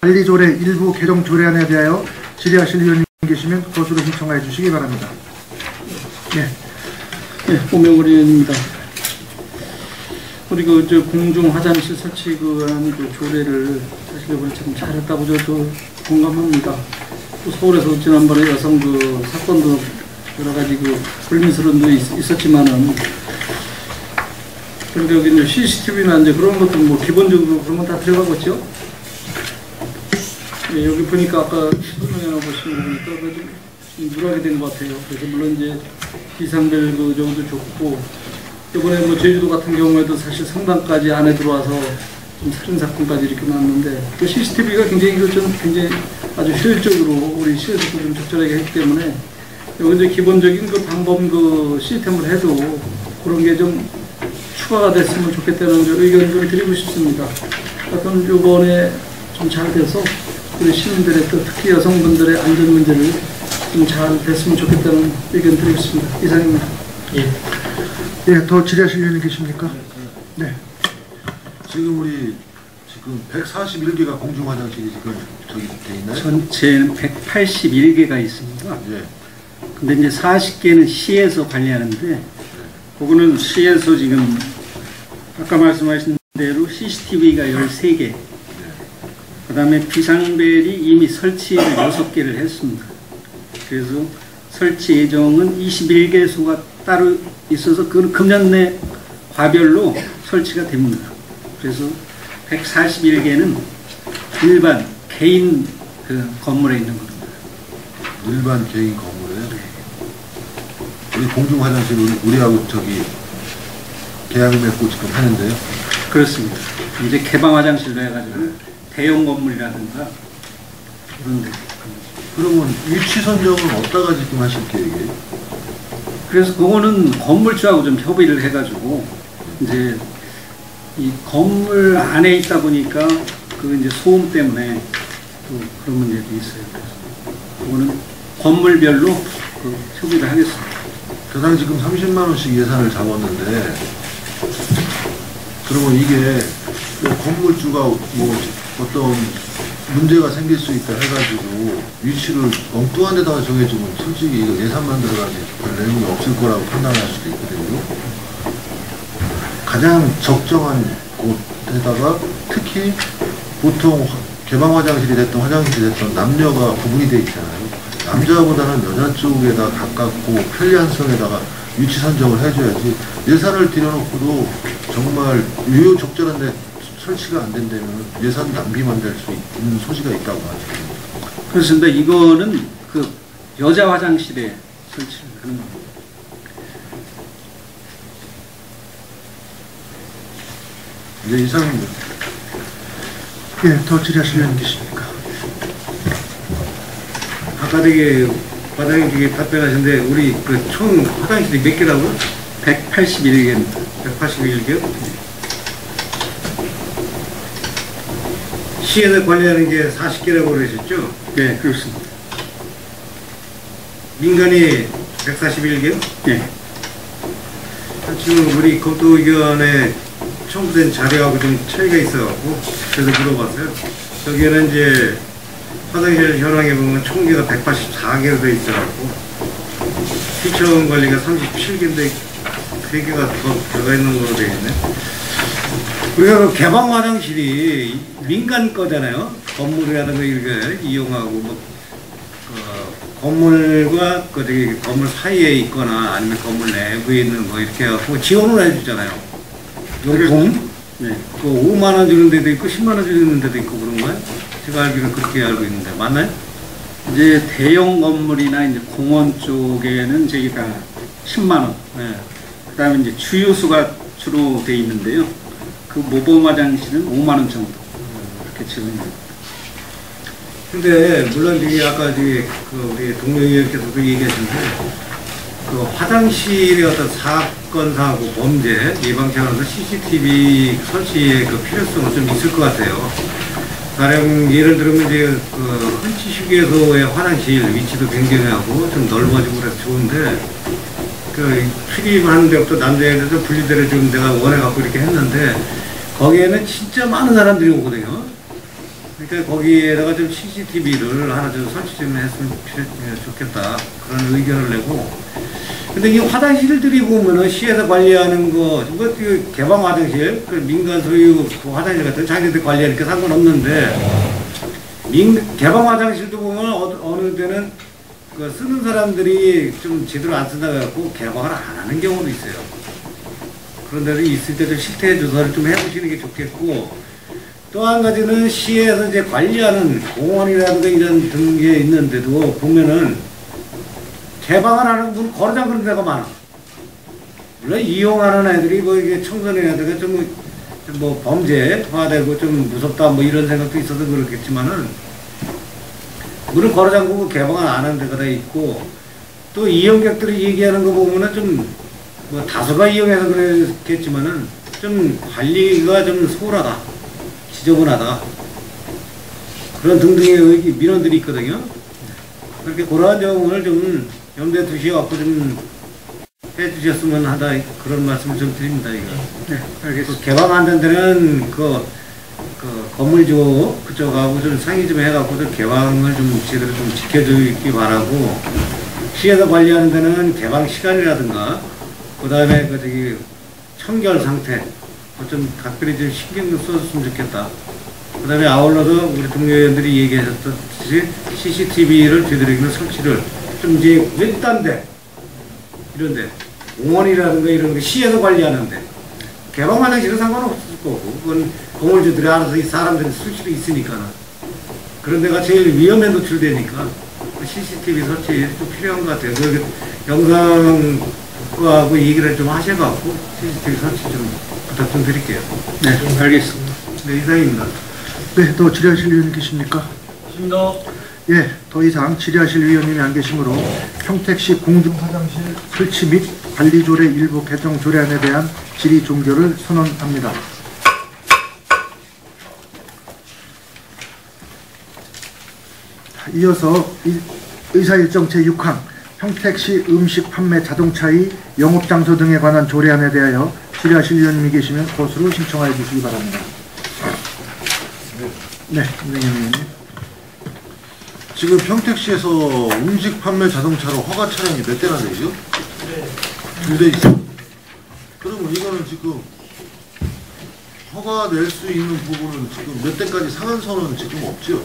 관리조례 일부 개정 조례안에 대하여 질의하실 의원님 계시면 거수로 신청하여 주시기 바랍니다. 네. 네, 오명걸 의원입니다. 우리 저 공중 화장실 설치 그 조례를 사실 이번에 참 잘했다고 저도 공감합니다. 또 서울에서 지난번에 여성 사건도 여러 가지 불미스러운 도 있었지만은, 그런데 여기 이제 CCTV나 이제 그런 것도 기본적으로 그런 건 다 들어가고 있죠. 예, 여기 보니까 아까 설명해 보시는 거 보니까 좀 누락이 된 것 같아요. 그래서 물론 이제 비상벨 정도 좋고, 이번에 제주도 같은 경우에도 사실 성당까지 안에 들어와서 좀 살인 사건까지 이렇게 나왔는데, CCTV가 굉장히 굉장히 아주 효율적으로 우리 시에서도 좀 적절하게 했기 때문에, 여기 이제 기본적인 방법 시스템을 해도 그런 게 좀 추가가 됐으면 좋겠다는 의견을 좀 드리고 싶습니다. 하여튼 이번에 좀 잘 돼서 우리 시민들의 또 특히 여성분들의 안전 문제를 좀 잘 됐으면 좋겠다는 의견 드리고 싶습니다. 이상입니다. 예. 예, 더 질의하실 의원님 계십니까? 네. 지금 141개가 공중 화장실이 지금 저기 돼 있나요? 전체는 181개가 있습니다. 예. 근데 이제 40개는 시에서 관리하는데, 그거는 시에서 지금 아까 말씀하신 대로 CCTV가 13개, 그 다음에 비상벨이 이미 설치를 6개를 했습니다. 그래서 설치 예정은 21개소가 따로 있어서 그 금년 내 과별로 설치가 됩니다. 그래서 141개는 일반 개인 건물에 있는 겁니다. 일반 개인 건물에요? 네. 우리 공중 화장실 우리하고 계약을 맺고 지금 하는데요? 그렇습니다. 이제 개방 화장실로 해가지고 대형 건물이라든가 그런 데. 그러면 위치 선정은 어디다가 지금 하실 계획이에요? 그래서 그거는 건물주하고 좀 협의를 해가지고, 이제 이 건물 안에 있다 보니까 이제 소음 때문에 또 그런 문제도 있어요. 그래서 그거는 건물별로 협의를 하겠습니다. 대상 지금 30만 원씩 예산을 잡았는데, 그러면 이게 건물주가 어떤 문제가 생길 수 있다 해가지고 위치를 엉뚱한 데다가 정해주면 솔직히 이거 예산만 들어가지 별 내용이 없을 거라고 판단할 수도 있거든요. 가장 적정한 곳에다가, 특히 보통 개방 화장실이 됐던 화장실이 됐던 남녀가 구분이 돼 있잖아요. 남자보다는 여자 쪽에다 가깝고 편리한 성에다가 위치 선정을 해줘야지, 예산을 들여놓고도 정말 유효적절한데 설치가 안 된다면 예산 낭비만 될 수 있는 소지가 있다고 하죠. 그렇습니다. 이거는 여자 화장실에 설치를 하는 겁니다. 이제 이상입니다. 예, 더 질의하실 의원님 계십니까? 아까 되게 과장님 되게 답변하셨는데, 우리 총 화장실이 몇 개라고요? 181개입니다. 181개요? 시에서 관리하는 게 40개라고 그러셨죠? 네, 그렇습니다. 민간이 141개요? 네. 지금 우리 검토 의견에 첨부된 자료하고 좀 차이가 있어갖고 그래서 물어봤어요. 여기에는 이제 화장실 현황에 보면 총계가 184개로 되어 있어갖고 시청 관리가 37개인데 3개가 더 들어가 있는 걸로 되어 있네. 우리가 개방 화장실이 민간 거잖아요. 건물이라든가 이렇게 이용하고 건물과 건물 사이에 있거나 아니면 건물 내부에 있는 이렇게 해갖고 지원을 해주잖아요. 용품? 네. 5만원 주는 데도 있고 10만원 주는 데도 있고 그런 거예요? 제가 알기로는 그렇게 알고 있는데 맞나요? 이제 대형 건물이나 이제 공원 쪽에는 저희가 10만원. 네. 그 다음에 이제 주유소가 주로 돼 있는데요. 모범 화장실은 5만원 정도. 이렇게 지원입니다. 근데, 물론 아까 우리 동료 의원께서도 얘기하셨는데, 화장실의 어떤 사건, 사고, 범죄, 예방 차원에서 CCTV 설치의 필요성은 좀 있을 것 같아요. 가령 예를 들면 이제 헌치 휴게소의 화장실 위치도 굉장하고 좀 넓어지고 그래서 좋은데, 출입하는 데부터 남자애들도 분리대를 좀 내가 원해갖고 이렇게 했는데, 거기에는 진짜 많은 사람들이 오거든요. 그러니까 거기에다가 좀 CCTV를 하나 좀 설치 좀 했으면 좋겠다. 그런 의견을 내고. 근데 이 화장실들이 보면은 시에서 관리하는 거, 그 개방 화장실, 그 민간 소유 그 화장실 같은 거 자기들 관리하니까 상관없는데, 개방 화장실도 보면 어느 때는 그 쓰는 사람들이 좀 제대로 안 쓴다 해갖고 개방을 안 하는 경우도 있어요. 그런 데도 있을 때 좀 실태 조사를 좀 해보시는 게 좋겠고, 또 한 가지는 시에서 이제 관리하는 공원이라든가 이런 등게 있는데도 보면은 개방을 하는 분 거르장 그런 데가 많아. 물론 이용하는 애들이 뭐 이게 청소년애들가 좀 뭐 범죄에 포화되고 좀 무섭다 뭐 이런 생각도 있어서 그렇겠지만은 물론 거르장구 개방을 안 하는 데가 다 있고 또 이용객들이 얘기하는 거 보면은 좀 뭐 다수가 이용해서 그랬겠지만은 좀 관리가 좀 소홀하다. 지저분하다. 그런 등등의 민원들이 있거든요. 그렇게 그러한 점을 좀 염두에 두시갖고 좀 해주셨으면 하다 그런 말씀을 좀 드립니다. 이거. 네, 알겠습니다. 개방 안 된 데는 그 건물주 그쪽하고 좀 상의 좀 해갖고 좀 개방을 좀 제대로 좀 지켜주기 바라고 시에서 관리하는 데는 개방 시간이라든가 그 다음에 그 저기 청결 상태 좀 각별히 좀 신경 좀 써줬으면 좋겠다. 그 다음에 아울러서 우리 동료위원들이 얘기하셨듯이 CCTV를 되도록이면 설치를 좀 이제 웬딴데 이런데 공원이라든가 이런 거 시에서 관리하는데 개방 화장실은 상관없을 거고 그건 건물주들이 알아서 이 사람들이 수시로 있으니까 그런 데가 제일 위험에 노출되니까 CCTV 설치 또 필요한 것 같아요. 그 영상하고 얘기를 좀 하셔갖고 CCTV 설치 좀 부탁 좀 드릴게요. 네, 알겠습니다. 네, 이상입니다. 네, 또 질의하실 위원 계십니까? 있습니다. 예, 더 이상 질의하실 위원님이 안 계시므로 평택시 공중화장실 설치 및 관리조례 일부 개정 조례안에 대한 질의 종결을 선언합니다. 이어서 의사일정 제6항 평택시 음식 판매 자동차의 영업장소 등에 관한 조례안에 대하여 질의하실 위원님이 계시면 것으로 신청하여 주시기 바랍니다. 네, 위원님. 지금 평택시에서 음식 판매 자동차로 허가 차량이 몇 대나 되죠? 네. 2대 있어요. 그러면 이거는 지금 허가 낼 수 있는 부분은 지금 몇 대까지 상한선은 지금 없죠?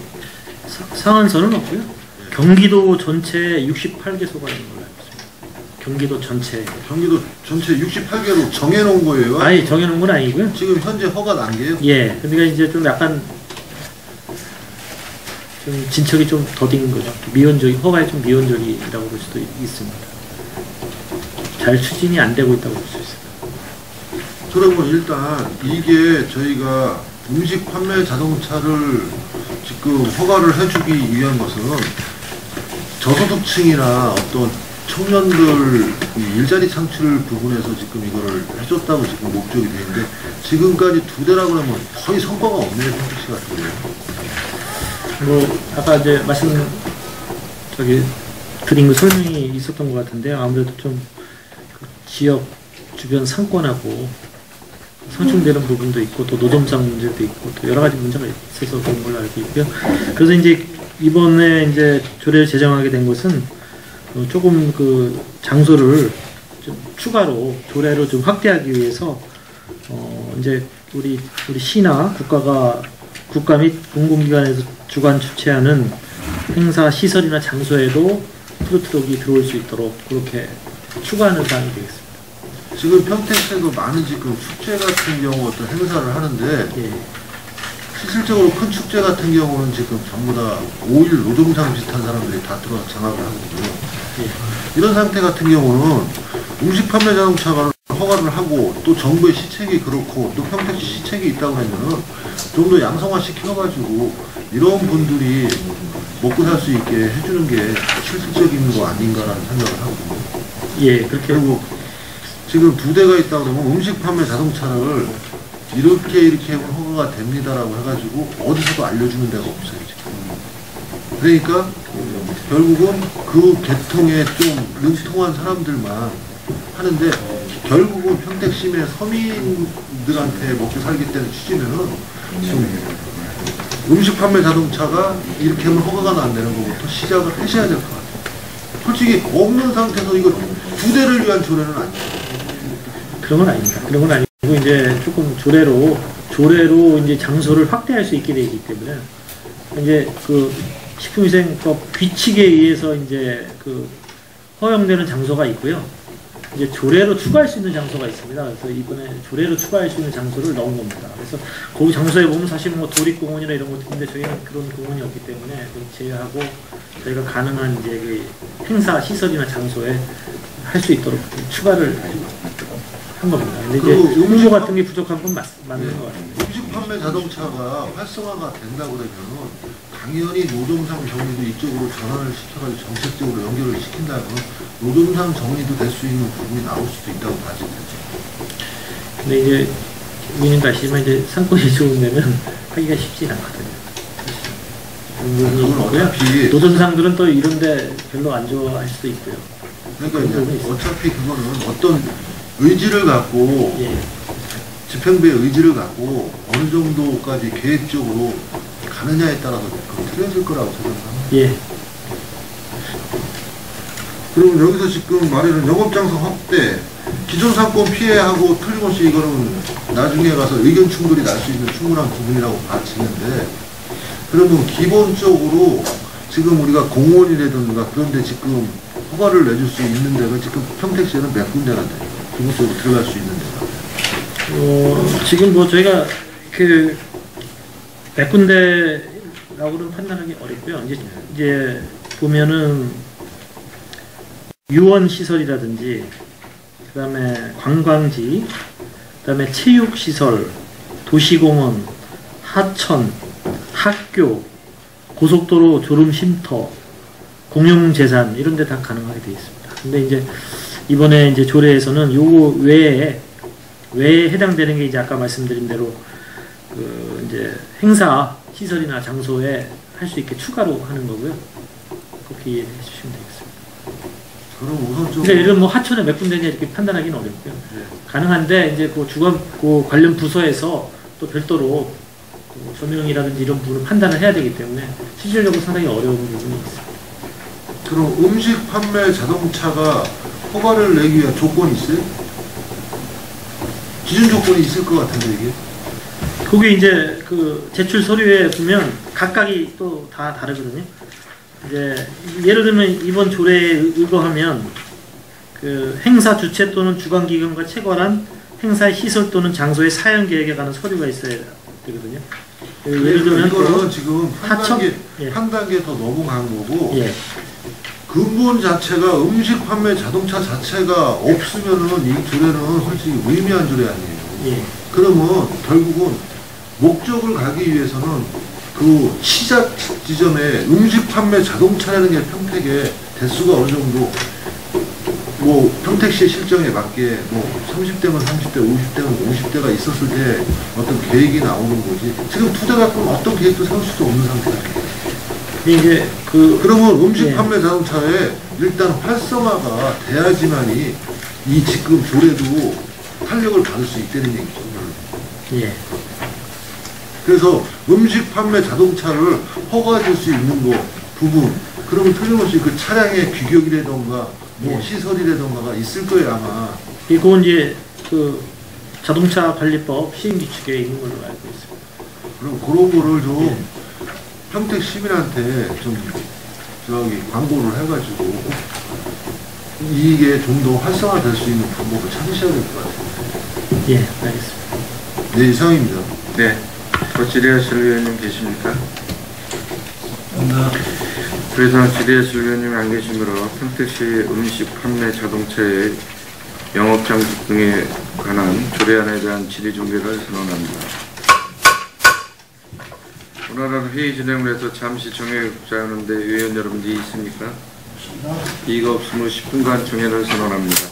상한선은 없고요. 경기도 전체 68개소가 있는 걸로 알고 있습니다. 경기도 전체. 경기도 전체 68개로 정해놓은 거예요? 아니, 정해놓은 건 아니고요. 지금 현재 허가 단계예요? 예. 그러니까 이제 좀 약간 좀 진척이 좀 더딘 거죠. 미온적이, 허가에 좀 미온적이라고 볼 수도 있습니다. 잘 추진이 안 되고 있다고 볼 수 있습니다. 그러면 일단 이게 저희가 음식 판매 자동차를 지금 허가를 해주기 위한 것은 저소득층이나 어떤 청년들 일자리 창출 부분에서 지금 이거를 해줬다고 지금 목적이 되는데 지금까지 2대라고 하면 거의 성과가 없네요. 평택시 같은 경우에. 뭐 아까 이제 드린 그 설명이 있었던 것 같은데요. 아무래도 좀 그 지역 주변 상권하고 상충되는 부분도 있고 또 노점상 문제도 있고 또 여러 가지 문제가 있어서 그런 걸로 알고 있고요. 그래서 이제 이번에 이제 조례를 제정하게 된 것은 조금 그 장소를 좀 추가로 조례로 좀 확대하기 위해서 이제 우리 시나 국가 및 공공기관에서 주관 주최하는 행사 시설이나 장소에도 푸드트럭이 들어올 수 있도록 그렇게 추가하는 사항이 되겠습니다. 지금 평택시에도 많은 지금 축제 같은 경우 어떤 행사를 하는데 예. 실질적으로 큰 축제 같은 경우는 지금 전부 다 5일 노점상 비슷한 사람들이 다 들어와서 장악을 하거든요. 예. 이런 상태 같은 경우는 음식 판매 자동차를 허가를 하고 또 정부의 시책이 그렇고 또 평택시 시책이 있다고 하면은 좀 더 양성화 시켜가지고 이런 분들이 먹고 살 수 있게 해주는 게 실질적인 거 아닌가라는 생각을 하거든요. 예, 그렇게. 그리고 지금 2대가 있다 그러면 음식 판매 자동차를 이렇게 하면 허가가 됩니다라고 해가지고 어디서도 알려주는 데가 없어요 지금. 그러니까 결국은 그 계통에 좀 능통한 사람들만 하는데 결국은 평택 시민의 서민들한테 먹고 살기 때문에 취지는 좀 음식 판매 자동차가 이렇게 하면 허가가 안 되는 것부터 시작을 하셔야 될 것 같아요. 솔직히 없는 상태에서 이거 2대를 위한 조례는 아니에요. 그런 건 아닙니다. 그런 건 아니고 이제 조금 조례로 이제 장소를 확대할 수 있게 되기 때문에 이제 그 식품위생법 규칙에 의해서 이제 그 허용되는 장소가 있고요. 이제 조례로 추가할 수 있는 장소가 있습니다. 그래서 이번에 조례로 추가할 수 있는 장소를 넣은 겁니다. 그래서 거기 장소에 보면 사실 뭐 도립공원이나 이런 것도 있는데 저희는 그런 공원이 없기 때문에 그걸 제외하고 저희가 가능한 이제 그 행사 시설이나 장소에 할 수 있도록 추가를 한 겁니다. 근데 이제 음료 같은 게 부족한 건 맞는 것 같습니다. 음식 판매 자동차가 활성화가 된다 그러면은 당연히 노점상 정리도 이쪽으로 전환을 시켜가지고 정책적으로 연결을 시킨다면 노점상 정리도 될 수 있는 부분이 나올 수도 있다고 봐지죠. 근데 이제 의원님도 아시지만 이제 상권이 좋은 데는 하기가 쉽지 않거든요. 그건 어차피 노점상들은 또 이런데 별로 안 좋아할 수도 있고요. 그러니까 이제 어차피 그거는 어떤 의지를 갖고 예. 집행부의 의지를 갖고 어느 정도까지 계획적으로 가느냐에 따라서 틀려질 거라고 생각합니다. 예. 그럼 여기서 지금 말하는 영업장소 확대, 기존 상권 피해하고 틀림없이 이거는 나중에 가서 의견 충돌이 날 수 있는 충분한 부분이라고 봐지는데, 그러면 기본적으로 지금 우리가 공원이라든가 그런데 지금 허가를 내줄 수 있는 데가 지금 평택시에는 몇 군데나 돼요? 기본적으로 들어갈 수 있는 데가. 지금 뭐 저희가 그 몇 군데라고는 판단하기 어렵고요. 이제 보면은 유원 시설이라든지 그다음에 관광지, 그다음에 체육 시설, 도시공원, 하천, 학교, 고속도로 졸음 쉼터, 공용재산 이런 데 다 가능하게 되어 있습니다. 근데 이제 이번에 이제 조례에서는 요거 외에 해당되는 게 이제 아까 말씀드린 대로 그 이제 행사 시설이나 장소에 할 수 있게 추가로 하는 거고요. 그렇게 이해해 주시면 되겠습니다. 그럼 우선적으로. 그러니까 예를 뭐 하천에 몇 군데냐 이렇게 판단하기는 어렵고요. 네. 가능한데 이제 그 관련 부서에서 또 별도로 그 조명이라든지 이런 부분을 판단을 해야 되기 때문에 실질적으로 상당히 어려운 부분이 있습니다. 그럼 음식 판매 자동차가 허가를 내기 위한 조건이 있어요? 기준 조건이 있을 것 같은데 이게? 그게 이제 그 제출 서류에 보면 각각이 또 다 다르거든요. 이제 예를 들면 이번 조례에 의거하면 그 행사 주체 또는 주관 기관과 체결한 행사의 시설 또는 장소의 사용 계획에 관한 서류가 있어야 되거든요. 예를 들면 이거는 지금 하천? 한 단계 더 넘어간 거고. 예. 근본 자체가 음식 판매 자동차 자체가 없으면은 이 조례는 솔직히 의미한 조례 아니에요. 예. 그러면 결국은 목적을 가기 위해서는 그 시작 지점에 음식 판매 자동차라는 게 평택에 대수가 어느 정도 뭐 평택시의 실정에 맞게 뭐 30대면 30대, 50대면 50대가 있었을 때 어떤 계획이 나오는 거지. 지금 2대 갖고는 어떤 계획도 세울 수도 없는 상태예요. 이제 그러면 음식 예. 판매 자동차에 일단 활성화가 돼야지만이 이 지금 조례도 탄력을 받을 수 있다는 얘기죠. 예. 그래서 음식 판매 자동차를 허가해 줄 수 있는 거 부분, 그러면 틀림없이 그 차량의 규격이라던가 뭐 예. 시설이라던가가 있을 거예요 아마. 그건 이제 그 자동차 관리법 시행규칙에 있는 걸로 알고 있습니다. 그럼 그런 거를 좀 예. 평택 시민한테 좀 광고를 해가지고 이게 좀 더 활성화될 수 있는 방법을 찾으셔야 될 것 같아요. 예, 알겠습니다. 네, 이상입니다. 네. 더 질의하실 의원님 계십니까? 더 이상 질의하실 의원님 안 계시므로 평택시 음식 판매 자동차의 영업장소 등에 관한 조례안에 대한 질의 종결을 선언합니다. 오늘은 회의 진행을 해서 잠시 종회하는데 의원 여러분들이 있습니까? 이가 없으면 10분간 종회를 선언합니다.